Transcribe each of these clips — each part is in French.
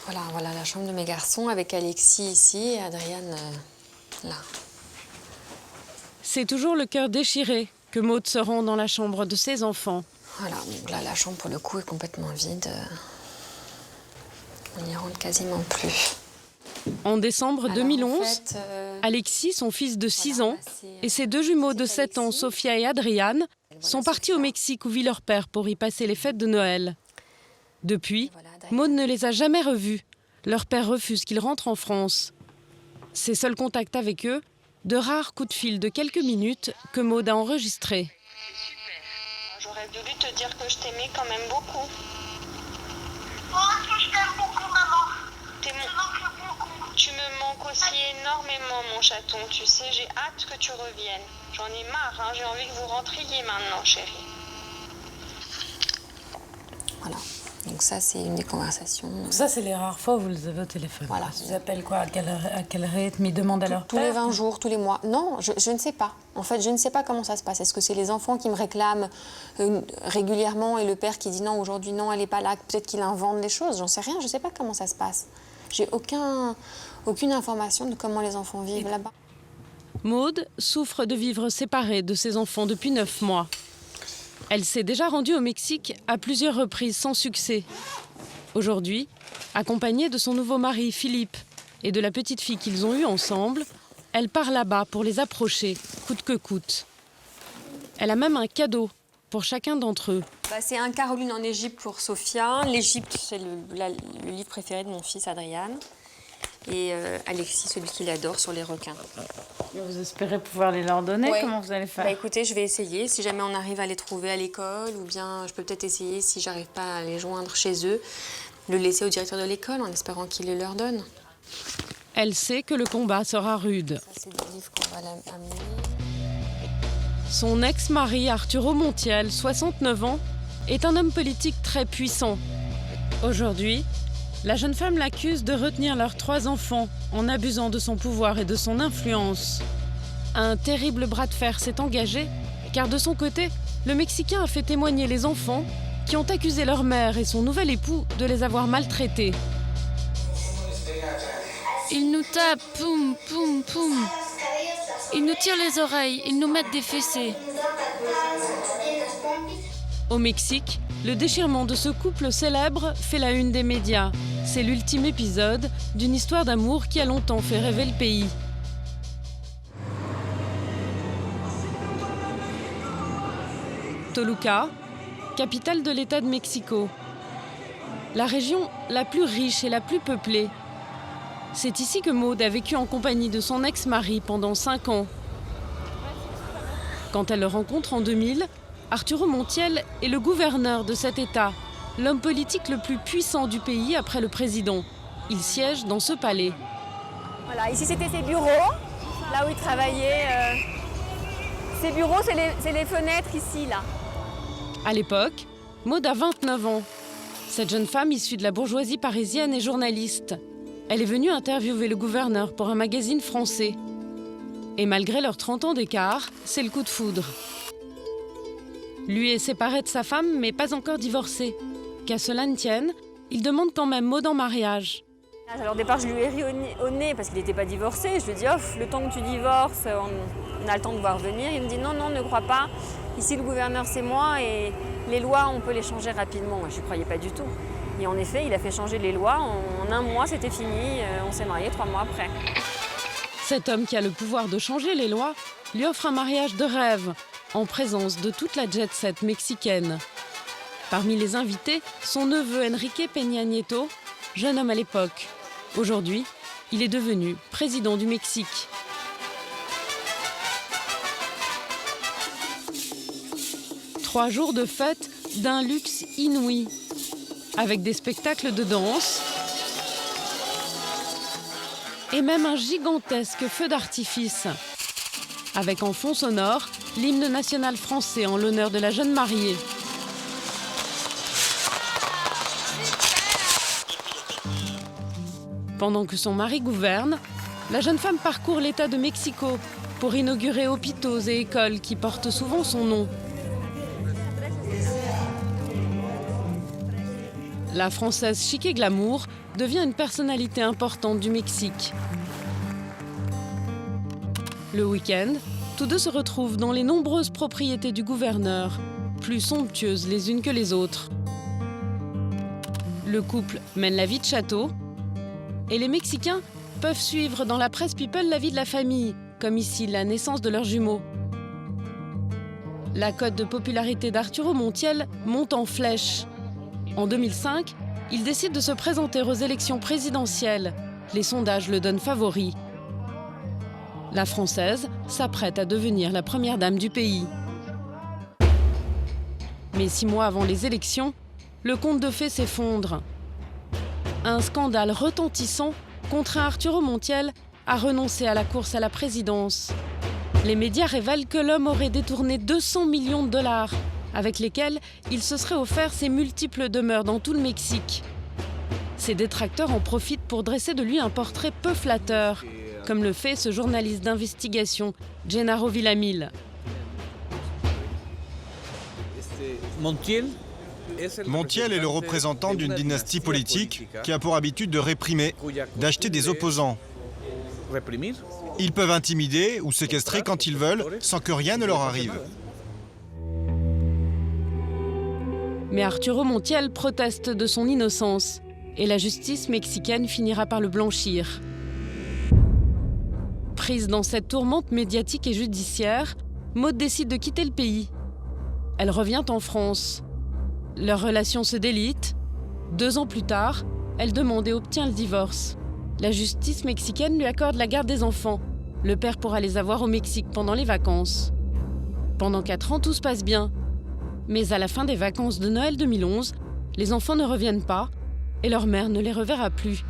Voilà la chambre de mes garçons avec Alexis ici et Adriane là. C'est toujours le cœur déchiré que Maud se rend dans la chambre de ses enfants. Voilà, donc là la chambre pour le coup est complètement vide. On n'y rentre quasiment plus. En décembre 2011, en fait, Alexis, son fils de 6 ans, et ses 2 jumeaux de 7 ans, Sophia et Adriane, sont partis au Mexique où vit leur père pour y passer les fêtes de Noël. Depuis, Maud ne les a jamais revus. Leur père refuse qu'ils rentrent en France. Ses seuls contacts avec eux, de rares coups de fil de quelques minutes que Maud a enregistrés. J'aurais voulu te dire que je t'aimais quand même beaucoup. Moi aussi, je t'aime beaucoup, maman. T'es Je mon- manque beaucoup. Tu me manques aussi énormément, mon chaton. Tu sais, j'ai hâte que tu reviennes. J'en ai marre, hein. J'ai envie que vous rentriez maintenant, chérie. Voilà. Donc ça, c'est une des conversations. Ça, c'est les rares fois où vous les avez au téléphone. Voilà. Ils vous appellent quoi, à quel rythme? Ils demandent à leur Tous les père? 20 jours, tous les mois. Non, je ne sais pas. En fait, je ne sais pas comment ça se passe. Est-ce que c'est les enfants qui me réclament régulièrement et le père qui dit non, aujourd'hui non, elle n'est pas là, peut-être qu'il invente des choses, j'en sais rien, je ne sais pas comment ça se passe. J'ai aucune information de comment les enfants vivent là-bas. Maud souffre de vivre séparée de ses enfants depuis 9 mois. Elle s'est déjà rendue au Mexique à plusieurs reprises sans succès. Aujourd'hui, accompagnée de son nouveau mari Philippe et de la petite fille qu'ils ont eue ensemble, elle part là-bas pour les approcher, coûte que coûte. Elle a même un cadeau pour chacun d'entre eux. C'est un Caroline en Égypte pour Sophia. L'Égypte, c'est le livre préféré de mon fils Adrien. Et Alexis, celui qu'il adore, sur les requins. Vous espérez pouvoir les leur donner? Ouais. Comment vous allez faire? Écoutez, je vais essayer. Si jamais on arrive à les trouver à l'école, ou bien je peux peut-être essayer, si j'arrive pas à les joindre chez eux, le laisser au directeur de l'école en espérant qu'il les leur donne. Elle sait que le combat sera rude. Ça, c'est des livres qu'on va amener. Son ex-mari Arturo Montiel, 69 ans, est un homme politique très puissant. Aujourd'hui, la jeune femme l'accuse de retenir leurs 3 enfants en abusant de son pouvoir et de son influence. Un terrible bras de fer s'est engagé, car de son côté, le Mexicain a fait témoigner les enfants qui ont accusé leur mère et son nouvel époux de les avoir maltraités. Ils nous tapent, poum, poum, poum. Ils nous tirent les oreilles, ils nous mettent des fessées. Au Mexique, le déchirement de ce couple célèbre fait la une des médias. C'est l'ultime épisode d'une histoire d'amour qui a longtemps fait rêver le pays. Toluca, capitale de l'État de Mexico. La région la plus riche et la plus peuplée. C'est ici que Maud a vécu en compagnie de son ex-mari pendant 5 ans. Quand elle le rencontre en 2000, Arturo Montiel est le gouverneur de cet État, l'homme politique le plus puissant du pays après le président. Il siège dans ce palais. Voilà, ici c'était ses bureaux, là où il travaillait. Ses bureaux, c'est les fenêtres ici, là. À l'époque, Maud a 29 ans. Cette jeune femme issue de la bourgeoisie parisienne est journaliste. Elle est venue interviewer le gouverneur pour un magazine français. Et malgré leurs 30 ans d'écart, c'est le coup de foudre. Lui est séparé de sa femme, mais pas encore divorcé. Qu'à cela ne tienne, il demande quand même Maud en mariage. Alors au départ, je lui ai ri au nez parce qu'il n'était pas divorcé. Je lui ai dit, le temps que tu divorces, on a le temps de voir venir. Il me dit, non, ne crois pas. Ici, le gouverneur, c'est moi et les lois, on peut les changer rapidement. Moi, je ne croyais pas du tout. Et en effet, il a fait changer les lois. En 1 mois, c'était fini. On s'est mariés 3 mois après. Cet homme qui a le pouvoir de changer les lois lui offre un mariage de rêve, en présence de toute la jet-set mexicaine. Parmi les invités, son neveu Enrique Peña Nieto, jeune homme à l'époque. Aujourd'hui, il est devenu président du Mexique. Trois jours de fête d'un luxe inouï, avec des spectacles de danse et même un gigantesque feu d'artifice, avec en fond sonore l'hymne national français en l'honneur de la jeune mariée. Pendant que son mari gouverne, la jeune femme parcourt l'État de Mexico pour inaugurer hôpitaux et écoles qui portent souvent son nom. La Française chic et glamour devient une personnalité importante du Mexique. Le week-end, tous deux se retrouvent dans les nombreuses propriétés du gouverneur, plus somptueuses les unes que les autres. Le couple mène la vie de château et les Mexicains peuvent suivre dans la presse people la vie de la famille, comme ici la naissance de leurs jumeaux. La cote de popularité d'Arturo Montiel monte en flèche. En 2005, il décide de se présenter aux élections présidentielles. Les sondages le donnent favori. La Française s'apprête à devenir la première dame du pays. Mais 6 mois avant les élections, le conte de fées s'effondre. Un scandale retentissant contraint Arturo Montiel à renoncer à la course à la présidence. Les médias révèlent que l'homme aurait détourné 200 millions de dollars, avec lesquels il se serait offert ses multiples demeures dans tout le Mexique. Ses détracteurs en profitent pour dresser de lui un portrait peu flatteur, comme le fait ce journaliste d'investigation, Gennaro Villamil. Montiel est le représentant d'une dynastie politique qui a pour habitude de réprimer, d'acheter des opposants. Ils peuvent intimider ou séquestrer quand ils veulent, sans que rien ne leur arrive. Mais Arturo Montiel proteste de son innocence et la justice mexicaine finira par le blanchir. Prise dans cette tourmente médiatique et judiciaire, Maud décide de quitter le pays. Elle revient en France. Leur relation se délite. 2 ans plus tard, elle demande et obtient le divorce. La justice mexicaine lui accorde la garde des enfants. Le père pourra les avoir au Mexique pendant les vacances. Pendant 4 ans, tout se passe bien. Mais à la fin des vacances de Noël 2011, les enfants ne reviennent pas et leur mère ne les reverra plus.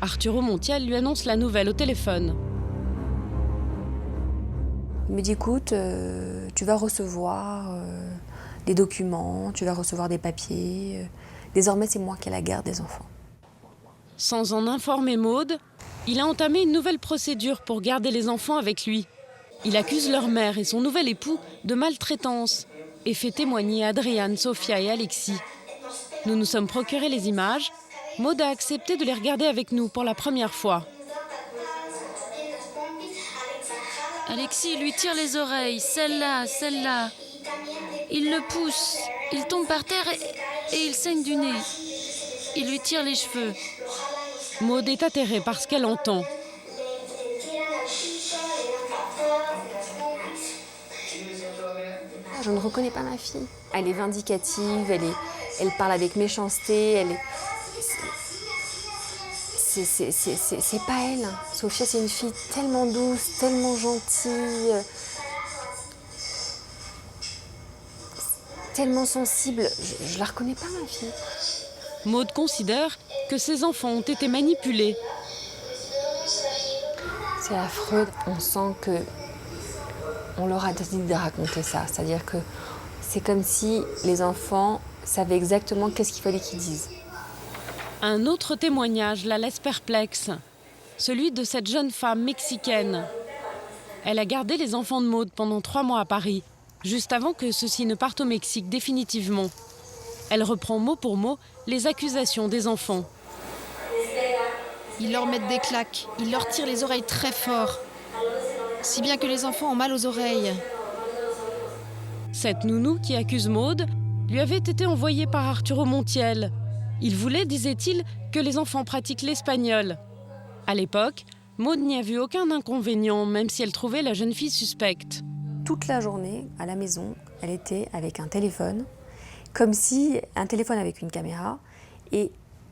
Arturo Montiel lui annonce la nouvelle au téléphone. Il me dit, écoute, tu vas recevoir des documents, tu vas recevoir des papiers. Désormais, c'est moi qui ai la garde des enfants. Sans en informer Maud, il a entamé une nouvelle procédure pour garder les enfants avec lui. Il accuse leur mère et son nouvel époux de maltraitance et fait témoigner Adriane, Sofia et Alexis. Nous nous sommes procuré les images. Maud a accepté de les regarder avec nous pour la première fois. Alexis lui tire les oreilles, celle-là, celle-là. Il le pousse, il tombe par terre et il saigne du nez. Il lui tire les cheveux. Maud est atterrée par ce qu'elle entend. Je ne reconnais pas ma fille. Elle est vindicative, elle parle avec méchanceté, c'est pas elle. Sofia, c'est une fille tellement douce, tellement gentille, tellement sensible. Je la reconnais pas, ma fille. Maud considère que ses enfants ont été manipulés. C'est affreux. On sent que on leur a décidé de raconter ça. C'est-à-dire que c'est comme si les enfants savaient exactement qu'est-ce qu'il fallait qu'ils disent. Un autre témoignage la laisse perplexe, celui de cette jeune femme mexicaine. Elle a gardé les enfants de Maud pendant 3 mois à Paris, juste avant que ceux-ci ne partent au Mexique définitivement. Elle reprend mot pour mot les accusations des enfants. Ils leur mettent des claques, ils leur tirent les oreilles très fort, si bien que les enfants ont mal aux oreilles. Cette nounou qui accuse Maud lui avait été envoyée par Arturo Montiel. Il voulait, disait-il, que les enfants pratiquent l'espagnol. À l'époque, Maud n'y a vu aucun inconvénient, même si elle trouvait la jeune fille suspecte. Toute la journée, à la maison, elle était avec un téléphone, comme si un téléphone avec une caméra. Et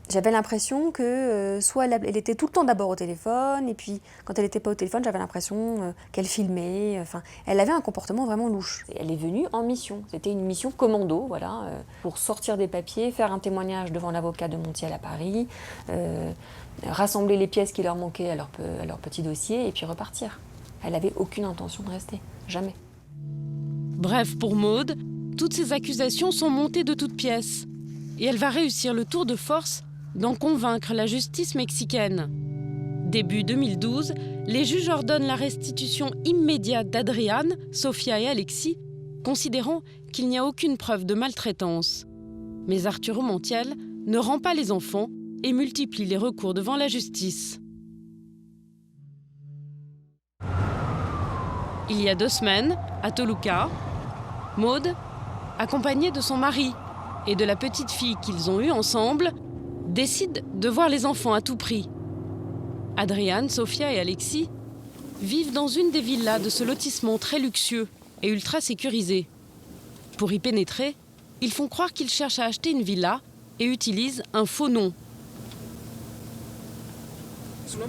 j'avais l'impression que soit elle était tout le temps d'abord au téléphone, et puis quand elle n'était pas au téléphone, j'avais l'impression qu'elle filmait. Enfin, elle avait un comportement vraiment louche. Elle est venue en mission. C'était une mission commando, voilà, pour sortir des papiers, faire un témoignage devant l'avocat de Montiel à Paris, rassembler les pièces qui leur manquaient à leur petit dossier, et puis repartir. Elle n'avait aucune intention de rester, jamais. Bref, pour Maud, toutes ces accusations sont montées de toutes pièces. Et elle va réussir le tour de force d'en convaincre la justice mexicaine. Début 2012, les juges ordonnent la restitution immédiate d'Adriane, Sofia et Alexis, considérant qu'il n'y a aucune preuve de maltraitance. Mais Arturo Montiel ne rend pas les enfants et multiplie les recours devant la justice. Il y a 2 semaines, à Toluca, Maud, accompagnée de son mari et de la petite fille qu'ils ont eue ensemble, décide de voir les enfants à tout prix. Adrian, Sofia et Alexis vivent dans une des villas de ce lotissement très luxueux et ultra sécurisé. Pour y pénétrer, ils font croire qu'ils cherchent à acheter une villa et utilisent un faux nom.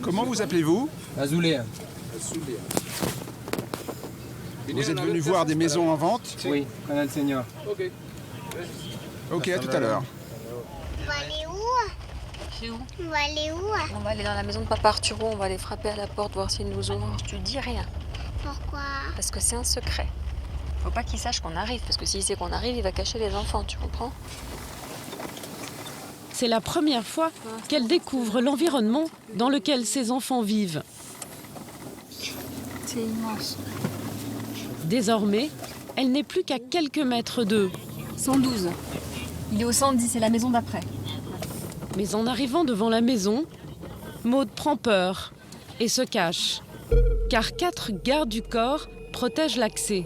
Comment vous appelez-vous? Azulea. Vous êtes venu voir des maisons en vente? Oui, con el señor. Ok, à tout à l'heure. On va aller où? On va aller où? On va aller dans la maison de papa Arturo, on va aller frapper à la porte, voir s'il nous ouvre. Tu dis rien, Pourquoi? parce que c'est un secret. Faut pas qu'il sache qu'on arrive, parce que s'il sait qu'on arrive, il va cacher les enfants, tu comprends? C'est la première fois qu'elle découvre l'environnement dans lequel ses enfants vivent. C'est immense. Désormais, elle n'est plus qu'à quelques mètres d'eux. 112. Il est au 110, c'est la maison d'après. Mais en arrivant devant la maison, Maud prend peur et se cache. Car 4 gardes du corps protègent l'accès.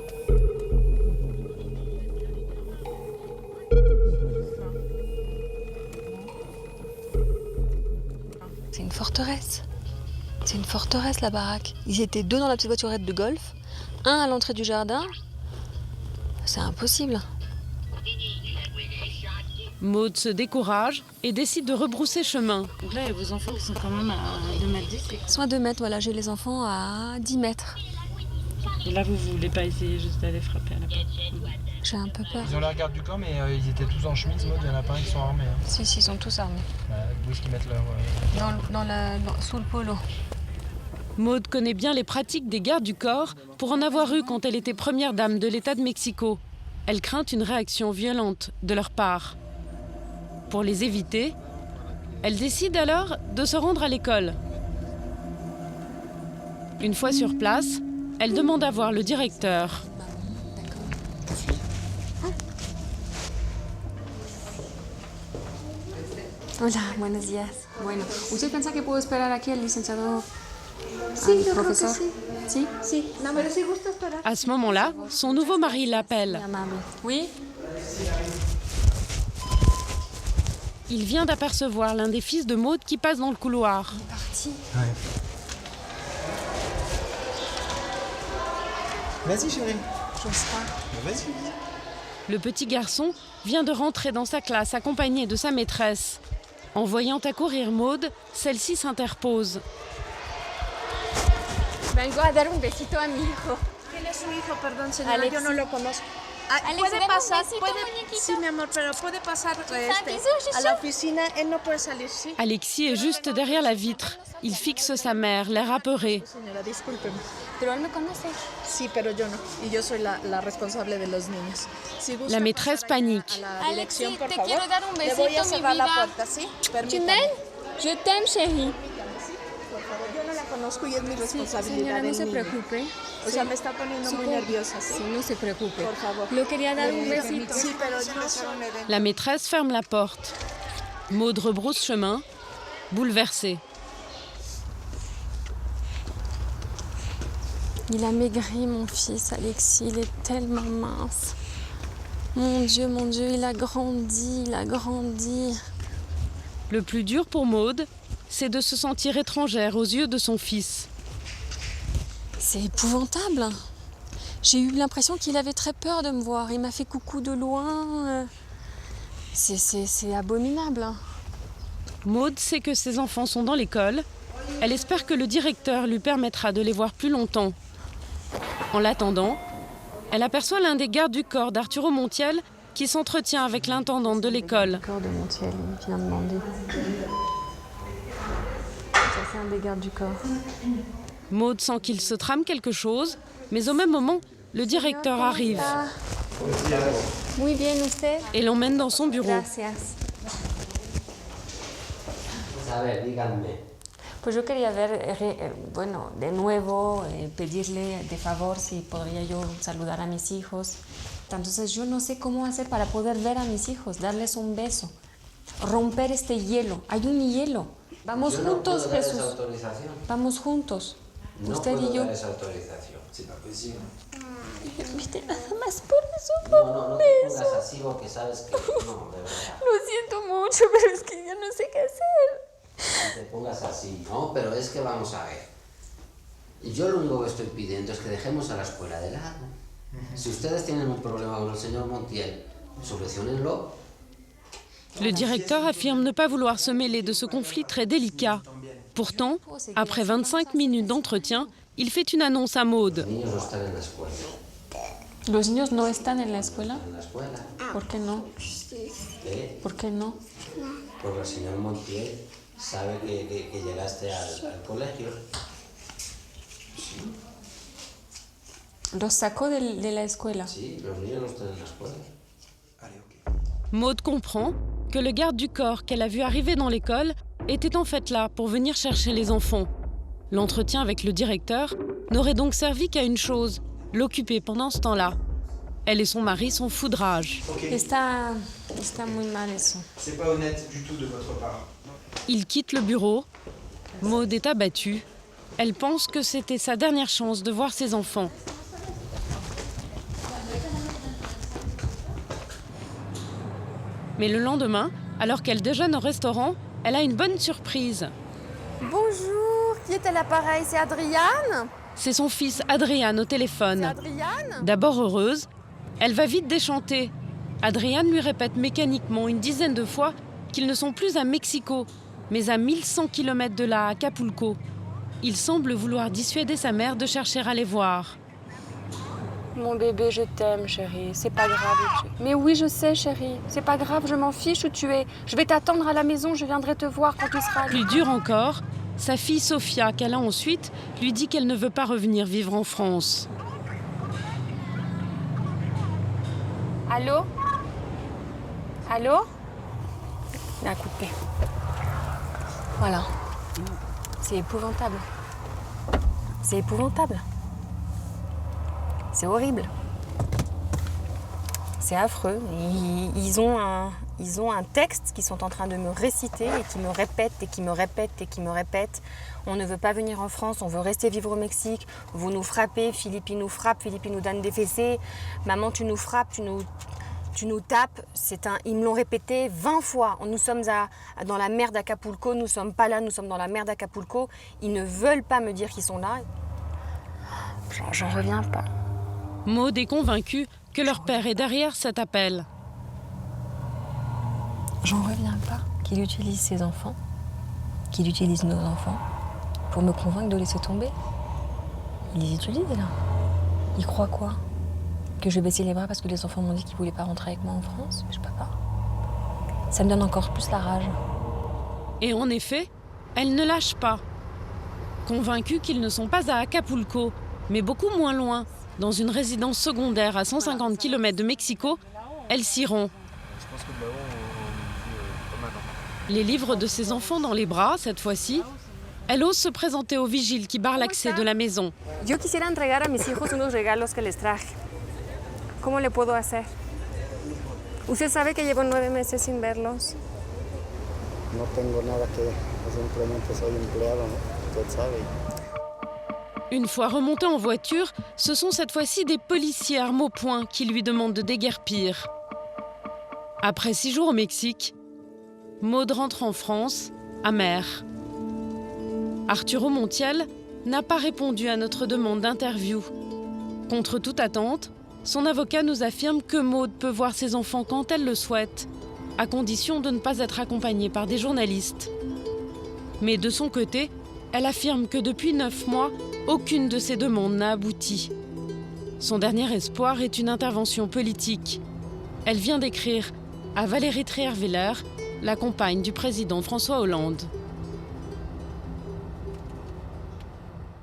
C'est une forteresse. C'est une forteresse, la baraque. Ils étaient 2 dans la petite voiturette de golf, 1 à l'entrée du jardin. C'est impossible. Maud se décourage et décide de rebrousser chemin. Donc là, il y a vos enfants qui sont quand même à 2 mètres d'ici. Ils sont à 2 mètres, voilà, j'ai les enfants à 10 mètres. Et là, vous voulez pas essayer juste d'aller frapper à la porte? J'ai un peu peur. Ils ont la garde du corps, mais ils étaient tous en chemise, Maud. Il y en a pas un qui sont armés. Hein. Si, ils sont tous armés. D'où est-ce qu'ils mettent leur... Sous le polo. Maud connaît bien les pratiques des gardes du corps pour en avoir eu quand elle était première dame de l'État de Mexico. Elle craint une réaction violente de leur part. Pour les éviter, elle décide alors de se rendre à l'école. Une fois sur place, elle demande à voir le directeur. Hola, buenos días. Bueno, ¿usted piensa que puedo esperar aquí al licenciado? Sí, yo creo que profesor? sí. ¿Sí? Sí, no, pero si gusta esperar. À ce moment-là, son nouveau mari l'appelle. Amable. Oui? Il vient d'apercevoir l'un des fils de Maud qui passe dans le couloir. Il est parti. Ouais. Vas-y, chérie. J'ose pas. Vas-y. Le petit garçon vient de rentrer dans sa classe accompagné de sa maîtresse. En voyant accourir Maud, celle-ci s'interpose. Vengo a dar un besito a mi hijo. ¿Quién es su hijo? Perdón, señora, Alexis. yo no lo conozco. Alex, Puede dame un pasar, besito, puede, muñequito. sí, mi amor, pero puede pasar Santi, a la oficina. Él no puede salir, sí. Alexis est juste derrière la vitre. Il fixe sa mère, l'air apeuré. Señora, discúlpeme. Pero él me conoce. Sí, pero yo no. Y yo soy la responsable de los niños. Si gusta La maîtresse pasar allá panique. a la dirección, Alexis, por te favor. quiero dar un Le voy a besito, mi cerrar la vida. puerta, ¿sí? Tu Permítame. m'aimes? Je t'aime, chérie. Por favor, yo no la conozco y es mi responsabilidad. Señora, no el se niño. preocupe. O sea, me está poniendo muy nerviosa, ¿sí? Sí, no se preocupe. Por favor. Yo quería dar un besito. Sí, pero yo soy... La maîtresse ferme la porte. Maud rebrousse chemin, bouleversée. Il a maigri, mon fils, Alexis. Il est tellement mince. Mon Dieu, il a grandi, il a grandi. Le plus dur pour Maud, c'est de se sentir étrangère aux yeux de son fils. C'est épouvantable. J'ai eu l'impression qu'il avait très peur de me voir. Il m'a fait coucou de loin. C'est abominable. Maud sait que ses enfants sont dans l'école. Elle espère que le directeur lui permettra de les voir plus longtemps. En l'attendant, elle aperçoit l'un des gardes du corps d'Arturo Montiel qui s'entretient avec l'intendante de l'école. Le corps de Montiel, il vient demander. Ça, c'est un des gardes du corps. Maud sent qu'il se trame quelque chose, mais au même moment, le directeur arrive Muy bien, usted. et l'emmène dans son bureau. Gracias. Pues yo quería ver, bueno, de nuevo, pedirle de favor si podría yo saludar a mis hijos. Entonces yo no sé cómo hacer para poder ver a mis hijos, darles un beso. romper este hielo. Hay un hielo. Vamos juntos, Jesús. Vamos juntos. Usted y yo. Viste, nada más por eso, por un beso. Lo siento mucho, pero es que ya no sé qué hacer. No te pongas así, no, pero es que vamos a ver. Yo lo único que estoy pidiendo es que dejemos a la escuela de lado. Si ustedes tienen un problema con el señor Montiel, solucionenlo. Le directeur affirme ne pas vouloir se mêler de ce conflit très délicat. Pourtant, après 25 minutes d'entretien, il fait une annonce à Maud. ¿Los niños no están en la escuela? ¿Por qué no? ¿Por qué no? Porque el señor Montiel sabe que llegaste al colegio. Sí. ¿Los sacó de la escuela? Sí, los niños no están en la escuela. Maud comprend que le garde du corps qu'elle a vu arriver dans l'école était en fait là pour venir chercher les enfants. L'entretien avec le directeur n'aurait donc servi qu'à une chose, l'occuper pendant ce temps-là. Elle et son mari sont fous de rage. Está muy mal eso. C'est pas honnête du tout de votre part. Ils quittent le bureau. Maud est abattue. Elle pense que c'était sa dernière chance de voir ses enfants. Mais le lendemain, alors qu'elle déjeune au restaurant, elle a une bonne surprise. Bonjour, qui est à l'appareil? C'est Adriane? C'est son fils Adrian au téléphone. Adriane? D'abord heureuse, elle va vite déchanter. Adrian lui répète mécaniquement une dizaine de fois qu'ils ne sont plus à Mexico, mais à 1100 km de là, à Acapulco. Il semble vouloir dissuader sa mère de chercher à les voir. Mon bébé, je t'aime, chérie. C'est pas grave. Mais oui, je sais, chérie. C'est pas grave, je m'en fiche où tu es. Je vais t'attendre à la maison, je viendrai te voir quand tu seras... Plus dur encore, sa fille Sophia, qu'elle a ensuite, lui dit qu'elle ne veut pas revenir vivre en France. Allô? Allô? Il a coupé. Voilà. C'est épouvantable. C'est épouvantable. C'est horrible. C'est affreux. Ils ont un texte qu'ils sont en train de me réciter et qui me répètent et qui me répètent et qui me répètent. On ne veut pas venir en France, on veut rester vivre au Mexique. Vous nous frappez, Philippe il nous frappe, Philippe il nous donne des fessées. Maman tu nous frappes, tu nous tapes. Ils me l'ont répété 20 fois. Nous sommes dans la mer d'Acapulco, nous ne sommes pas là, nous sommes dans la mer d'Acapulco. Ils ne veulent pas me dire qu'ils sont là. J'en reviens pas. Maud est convaincue que leur père est derrière cet appel. J'en reviens pas qu'il utilise ses enfants, qu'il utilise nos enfants pour me convaincre de laisser tomber. Il les utilise là. Il croit quoi? Que je vais baisser les bras parce que les enfants m'ont dit qu'ils voulaient pas rentrer avec moi en France? Je peux pas. Ça me donne encore plus la rage. Et en effet, elle ne lâche pas. Convaincue qu'ils ne sont pas à Acapulco, mais beaucoup moins loin, dans une résidence secondaire à 150 km de Mexico, elle s'y rend. Les livres de ses enfants dans les bras, cette fois-ci, elle ose se présenter au vigile qui barre l'accès de la maison. Yo quisiera entregar a mis hijos unos regalos que les traje. ¿Cómo le puedo hacer? Usted sabe que llevo 9 meses sin verlos. No tengo nada que ver, simplemente soy empleado, ¿no? Usted sabe. Une fois remonté en voiture, ce sont cette fois-ci des policiers armes au poing qui lui demandent de déguerpir. Après 6 jours au Mexique, Maud rentre en France, amère. Arturo Montiel n'a pas répondu à notre demande d'interview. Contre toute attente, son avocat nous affirme que Maud peut voir ses enfants quand elle le souhaite, à condition de ne pas être accompagnée par des journalistes. Mais de son côté, elle affirme que depuis 9 mois, aucune de ses demandes n'a abouti. Son dernier espoir est une intervention politique. Elle vient d'écrire à Valérie Trierweiler, la compagne du président François Hollande.